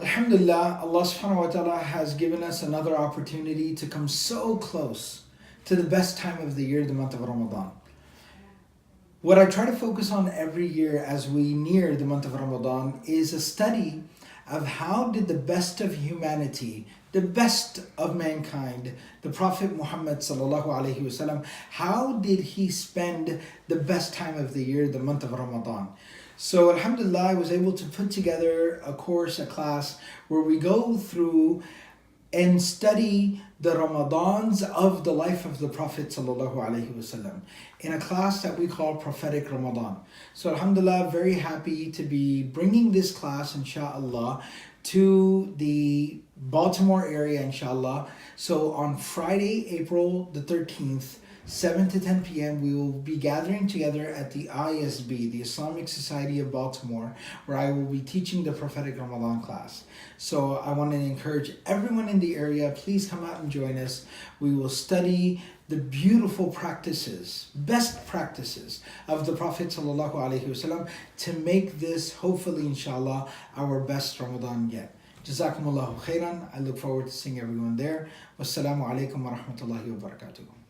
Alhamdulillah, Allah subhanahu wa ta'ala has given us another opportunity to come so close to the best time of the year, the month of Ramadan. What I try to focus on every year as we near the month of Ramadan is a study of how did the best of humanity, the best of mankind, the Prophet Muhammad sallallahu alaihi wasallam, how did he spend the best time of the year, the month of Ramadan? So alhamdulillah, I was able to put together a course, a class where we go through and study the Ramadans of the life of the Prophet sallallahu alaihi wasallam in a class that we call Prophetic Ramadan. So alhamdulillah, very happy to be bringing this class inshallah to the Baltimore area inshallah. So on Friday, April the 13th, 7 to 10 p.m. we will be gathering together at the ISB, the Islamic Society of Baltimore, where I will be teaching the Prophetic Ramadan class. So I want to encourage everyone in the area, please come out and join us. We will study the beautiful practices, best practices of the Prophet sallallahu alaihi wasallam to make this, hopefully inshallah, our best Ramadan yet. Jazakumullahu khairan. I look forward to seeing everyone there. Wassalamu alaikum wa rahmatullahi wa barakatuh.